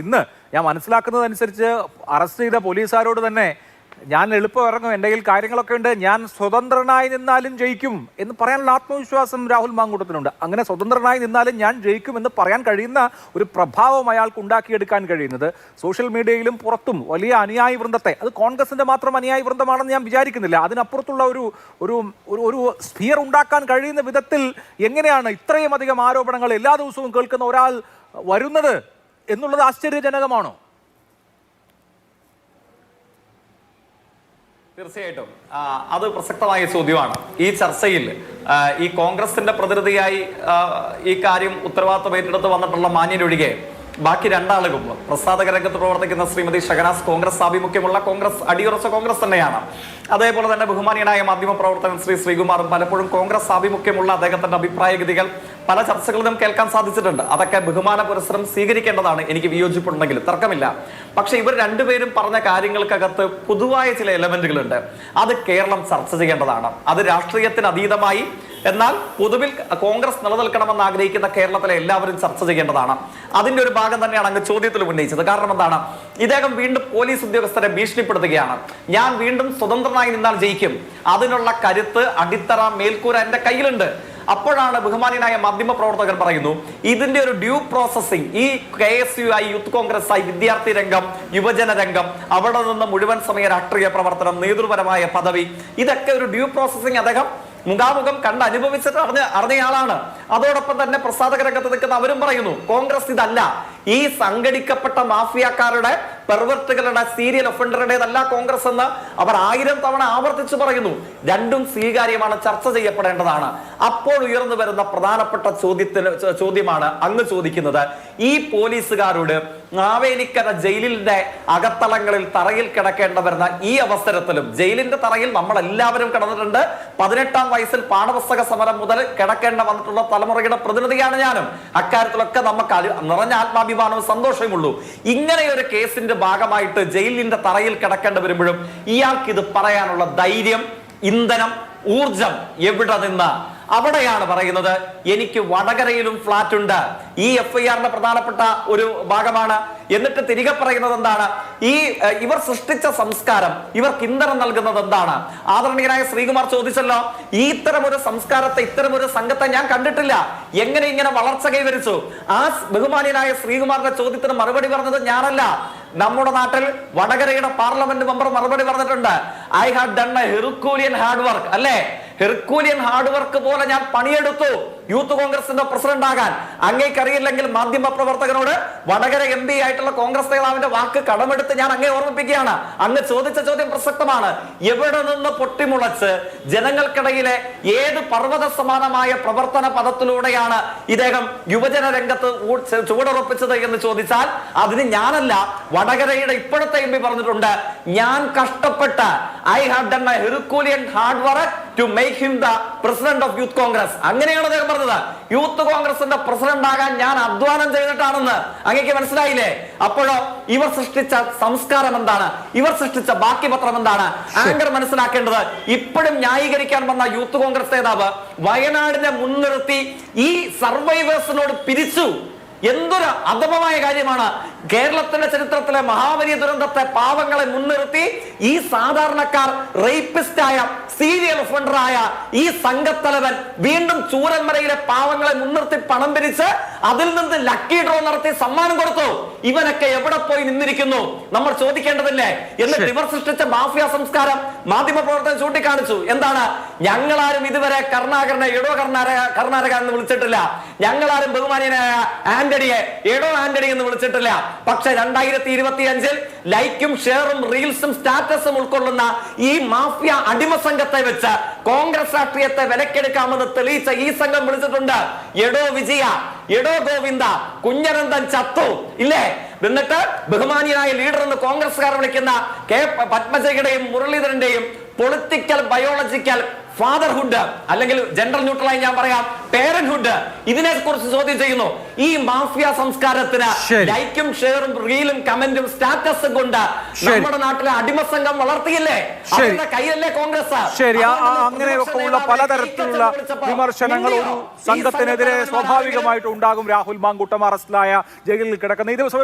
ഇന്ന് ഞാൻ മനസ്സിലാക്കുന്നതനുസരിച്ച് അറസ്റ്റ് ചെയ്ത പോലീസുകാരോട് തന്നെ ഞാൻ എളുപ്പം ഇറങ്ങും, എൻ്റെ കയ്യിൽ കാര്യങ്ങളൊക്കെ ഉണ്ട്, ഞാൻ സ്വതന്ത്രനായി നിന്നാലും ജയിക്കും എന്ന് പറയാനുള്ള ആത്മവിശ്വാസം രാഹുൽ മാങ്കൂട്ടത്തിനുണ്ട്. അങ്ങനെ സ്വതന്ത്രനായി നിന്നാലും ഞാൻ ജയിക്കും എന്ന് പറയാൻ കഴിയുന്ന ഒരു പ്രഭാവം അയാൾക്ക് ഉണ്ടാക്കിയെടുക്കാൻ കഴിയുന്നത് സോഷ്യൽ മീഡിയയിലും പുറത്തും വലിയ അനുയായി വൃന്ദത്തെ, അത് കോൺഗ്രസിൻ്റെ മാത്രം അനുയായി വൃന്ദമാണെന്ന് ഞാൻ വിചാരിക്കുന്നില്ല, അതിനപ്പുറത്തുള്ള ഒരു ഒരു ഒരു സ്ഫിയർ ഉണ്ടാക്കാൻ കഴിയുന്ന വിധത്തിൽ എങ്ങനെയാണ് ഇത്രയും അധികം ആരോപണങ്ങൾ എല്ലാ ദിവസവും കേൾക്കുന്ന ഒരാൾ വരുന്നത് എന്നുള്ളത് ആശ്ചര്യജനകമാണോ? തീർച്ചയായിട്ടും അത് പ്രസക്തമായ ചോദ്യമാണ്. ഈ ചർച്ചയിൽ ഈ കോൺഗ്രസിന്റെ പ്രതിനിധിയായി ഈ കാര്യം ഉത്തരവാദിത്വം ഏറ്റെടുത്ത് വന്നിട്ടുള്ള മാന്യനൊഴികെ ബാക്കി രണ്ടാളുകളും പ്രസാധക രംഗത്ത് പ്രവർത്തിക്കുന്ന ശ്രീമതി ഷഹനാസ് കോൺഗ്രസ് ആഭിമുഖ്യമുള്ള കോൺഗ്രസ് അടിയുറച്ച കോൺഗ്രസ് തന്നെയാണ്. അതേപോലെ തന്നെ ബഹുമാനീയനായ മാധ്യമ പ്രവർത്തകൻ ശ്രീകുമാറും പലപ്പോഴും കോൺഗ്രസ് ആഭിമുഖ്യമുള്ള അദ്ദേഹത്തിന്റെ അഭിപ്രായഗതികൾ പല ചർച്ചകളിലും കേൾക്കാൻ സാധിച്ചിട്ടുണ്ട്. അതൊക്കെ ബഹുമാന പുരസ്സരം സ്വീകരിക്കേണ്ടതാണ്, എനിക്ക് വിയോജിപ്പുണ്ടെങ്കിൽ തർക്കമില്ല. പക്ഷെ ഇവർ രണ്ടുപേരും പറഞ്ഞ കാര്യങ്ങൾക്കകത്ത് പൊതുവായ ചില എലമെന്റുകളുണ്ട്. അത് കേരളം ചർച്ച ചെയ്യേണ്ടതാണ്. അത് രാഷ്ട്രീയത്തിന് അതീതമായി എന്നാൽ പൊതുവിൽ കോൺഗ്രസ് നിലനിൽക്കണമെന്ന് ആഗ്രഹിക്കുന്ന കേരളത്തിലെ എല്ലാവരും ചർച്ച ചെയ്യേണ്ടതാണ്. അതിന്റെ ഒരു ഭാഗം തന്നെയാണ് അങ്ങ് ചോദ്യത്തിൽ ഉന്നയിച്ചത്. കാരണം എന്താണ്? ഇദ്ദേഹം വീണ്ടും പോലീസ് ഉദ്യോഗസ്ഥരെ ഭീഷണിപ്പെടുത്തുകയാണ്. ഞാൻ വീണ്ടും സ്വതന്ത്രനായി നിന്നാൽ ജയിക്കും, അതിനുള്ള കരുത്ത്, അടിത്തറ, മേൽക്കൂര എന്റെ കയ്യിലുണ്ട്. അപ്പോഴാണ് ബഹുമാനീയനായ മാധ്യമ പ്രവർത്തകർ പറയുന്നു, ഇതിന്റെ ഒരു ഡ്യൂ പ്രോസസിംഗ് ഈ KSU ആയി, യൂത്ത് കോൺഗ്രസ് ആയി, വിദ്യാർത്ഥി രംഗം, യുവജന രംഗം, അവിടെ നിന്ന് മുഴുവൻ സമയ രാഷ്ട്രീയ പ്രവർത്തനം, നേതൃപരമായ പദവി, ഇതൊക്കെ ഒരു ഡ്യൂ പ്രോസസിംഗ് അദ്ദേഹം മുഖാമുഖം കണ്ട് അനുഭവിച്ചിട്ട് അറിഞ്ഞയാളാണ്. അതോടൊപ്പം തന്നെ പ്രസാധക രംഗത്ത് നിൽക്കുന്ന അവരും പറയുന്നു, കോൺഗ്രസ് ഇതല്ല, ഈ സംഘടിക്കപ്പെട്ട മാഫിയക്കാരുടെ, പെർവർട്ടുകളുടെ, സീരിയൽ ഒഫൻഡറുടേതല്ല കോൺഗ്രസ് എന്ന് അവർ 1000 തവണ ആവർത്തിച്ചു പറയുന്നു. രണ്ടും സ്വീകാര്യമാണ്, ചർച്ച ചെയ്യപ്പെടേണ്ടതാണ്. അപ്പോൾ ഉയർന്നു വരുന്ന പ്രധാനപ്പെട്ട ചോദ്യമാണ് അങ്ങ് ചോദിക്കുന്നത്, ഈ പോലീസുകാരോട് മാവേലിക്കര ജയിലിന്റെ അകത്തളങ്ങളിൽ തറയിൽ കിടക്കേണ്ട വരുന്ന ഈ അവസരത്തിലും, ജയിലിന്റെ തറയിൽ നമ്മൾ എല്ലാവരും കിടന്നിട്ടുണ്ട്. 18ാം വയസ്സിൽ പാഠപുസ്തക സമരം മുതൽ കിടക്കേണ്ട വന്നിട്ടുള്ള തലമുറയുടെ പ്രതിനിധിയാണ് ഞാനും. അക്കാര്യത്തിലൊക്കെ നമുക്ക് നിറഞ്ഞ ആത്മാഭിമാനവും സന്തോഷവും ഉള്ളൂ. ഇങ്ങനെ ഒരു കേസിന്റെ ഭാഗമായിട്ട് ജയിലിന്റെ തറയിൽ കിടക്കേണ്ടി വരുമ്പോഴും ഇയാൾക്ക് ഇത് പറയാനുള്ള ധൈര്യം, ഇന്ധനം, ഊർജം എവിടെ നിന്ന്? അവിടെയാണ് പറയുന്നത്, എനിക്ക് വടകരയിലും ഫ്ലാറ്റ് ഉണ്ട്. ഈ FIR-ന്റെ പ്രധാനപ്പെട്ട ഒരു ഭാഗമാണ്. എന്നിട്ട് തിരികെ പറയുന്നത് എന്താണ്? ഇവർ സൃഷ്ടിച്ച സംസ്കാരം ഇവർക്ക് ഇന്ധനം നൽകുന്നത് എന്താണ്? ആദരണീയനായ ശ്രീകുമാർ ചോദിച്ചല്ലോ, ഇത്തരം ഒരു സംസ്കാരത്തെ, ഇത്തരം ഒരു സംഘത്തെ ഞാൻ കണ്ടിട്ടില്ല, എങ്ങനെ ഇങ്ങനെ വളർച്ച കൈവരിച്ചു? ആ ബഹുമാനീയനായ ശ്രീകുമാറിന്റെ ചോദ്യത്തിന് മറുപടി പറഞ്ഞത് ഞാനല്ല, നമ്മുടെ നാട്ടിൽ വടകരയുടെ പാർലമെന്റ് മെമ്പർ മറുപടി പറഞ്ഞിട്ടുണ്ട്. I had done a herculean hard work. അല്ലേ, ഹെർക്കൂലിയൻ ഹാർഡ് വർക്ക് പോലെ ഞാൻ പണിയെടുത്തു യൂത്ത് കോൺഗ്രസിന്റെ പ്രസിഡന്റ് ആകാൻ. അങ്ങേക്കറിയില്ലെങ്കിൽ മാധ്യമ പ്രവർത്തകനോട് വടകര MP ആയിട്ടുള്ള കോൺഗ്രസ് നേതാവിന്റെ വാക്ക് കടമെടുത്ത് ഞാൻ അങ്ങേ ഓർമ്മിപ്പിക്കുകയാണ്. അങ്ങ് ചോദിച്ച ചോദ്യം പ്രസക്തമാണ്. എവിടെ നിന്ന് പൊട്ടിമുളച്ച് ജനങ്ങൾക്കിടയിലെ ഏത് പർവ്വത സമാനമായ പ്രവർത്തന പദത്തിലൂടെയാണ് ഇദ്ദേഹം യുവജന രംഗത്ത് ചുവടുറപ്പിച്ചത് എന്ന് ചോദിച്ചാൽ അതിന് ഞാനല്ല, വടകരയുടെ ഇപ്പോഴത്തെ MP പറഞ്ഞിട്ടുണ്ട്, ഞാൻ കഷ്ടപ്പെട്ട I have done a herculean hard work to make him the president of Youth Congress. അങ്ങനെയാണ് അദ്ദേഹം പറഞ്ഞത്. യൂത്ത് കോൺഗ്രസിന്റെ പ്രസിഡന്റ് ആകാൻ ഞാൻ അധ്വാനം ചെയ്തിട്ടാണെന്ന് അങ്ങേക്ക് മനസ്സിലായില്ലേ? അപ്പോഴോ ഇവർ സൃഷ്ടിച്ച സംസ്കാരം എന്താണ്? ഇവർ സൃഷ്ടിച്ച ബാക്കി പത്രം എന്താണ്? ആങ്കർ മനസ്സിലാക്കേണ്ടത്, ഇപ്പോഴും ന്യായീകരിക്കാൻ വന്ന യൂത്ത് കോൺഗ്രസ് നേതാവ് വയനാടിനെ മുൻനിർത്തി ഈ സർവൈവേഴ്സിനോട് പിരിച്ചു. എന്തൊരു അധമമായ കാര്യമാണ്! കേരളത്തിന്റെ ചരിത്രത്തിലെ മഹാവലിയ ദുരന്തത്തെ, പാവങ്ങളെ മുൻനിർത്തി ഈ സാധാരണക്കാർ, റേപ്പിസ്റ്റായ, സീരിയൽ ഒഫൻഡറായ ഈ സംഘത്തലവൻ വീണ്ടും ചൂരന്മലയിലെ പാവങ്ങളെ മുൻനിർത്തി പണം പിരിച്ച് അതിൽ നിന്ന് ലക്കി ഡ്രോ നടത്തി സമ്മാനം കൊടുത്തു. ഇവനൊക്കെ എവിടെ പോയി നിന്നിരിക്കുന്നു നമ്മൾ ചോദിക്കേണ്ടതില്ലേ? എന്നിട്ട് ഇവർ സൃഷ്ടിച്ച മാഫിയ സംസ്കാരം മാധ്യമ പ്രവർത്തകൻ ചൂണ്ടിക്കാണിച്ചു. എന്താണ്? ഞങ്ങളാരും ഇതുവരെ കരുണാകരനെ എടോ കർണാടക എന്ന് വിളിച്ചിട്ടില്ല, ഞങ്ങളാരും ബഹുമാനീയനായ ആന്റണിയെ എടോ ആന്റണി എന്ന് വിളിച്ചിട്ടില്ല. പക്ഷെ 2025 ലൈക്കും ഷെയറും റീൽസും സ്റ്റാറ്റസും ഉൾക്കൊള്ളുന്ന ഈ മാഫിയ അടിമ സംഘത്തെ വെച്ച് കോൺഗ്രസ് രാഷ്ട്രീയത്തെ വിലക്കെടുക്കാമെന്ന് തെളിയിച്ച ഈ സംഘം വിളിച്ചിട്ടുണ്ട്, എടോ വിജയ, എടോ ഗോവിന്ദ, കുഞ്ഞനന്ദൻ ചത്തു, ഇല്ലേ? എന്നിട്ട് ബഹുമാനീയനായ ലീഡർ എന്ന് കോൺഗ്രസ്സുകാർ വിളിക്കുന്ന K പത്മജയുടെയും മുരളീധരന്റെയും പൊളിറ്റിക്കൽ ബയോളജിക്കൽ ഫാദർഹുഡ്, അല്ലെങ്കിൽ ജെൻഡർ ന്യൂട്രലായി ഞാൻ പറയാം പേരന്റ്ഹുഡ്, ഇതിനെ കുറിച്ച് ചോദ്യം ചെയ്യുന്നു. ഈ മാഫിയ സംസ്കാരത്തിന് ലൈക്കും ഷെയറും റീലും കമന്റും സ്റ്റാറ്റസും കൊണ്ട് നമ്മുടെ നാട്ടിലെ അടിമസംഘം വളർത്തിയില്ലേ? അവരുടെ കയ്യിലല്ലേ കോൺഗ്രസ്? ശരി, അങ്ങനെയൊക്കെയുള്ള പലതരത്തിലുള്ള വിമർശനങ്ങൾ ഒരു സംഘത്തിനെതിരെ സ്വാഭാവികമായിട്ടും ഉണ്ടാകും. രാഹുൽ മാങ്കൂട്ടം അറസ്റ്റിലായ ജയിലിൽ കിടക്കുന്ന ഈ ദിവസം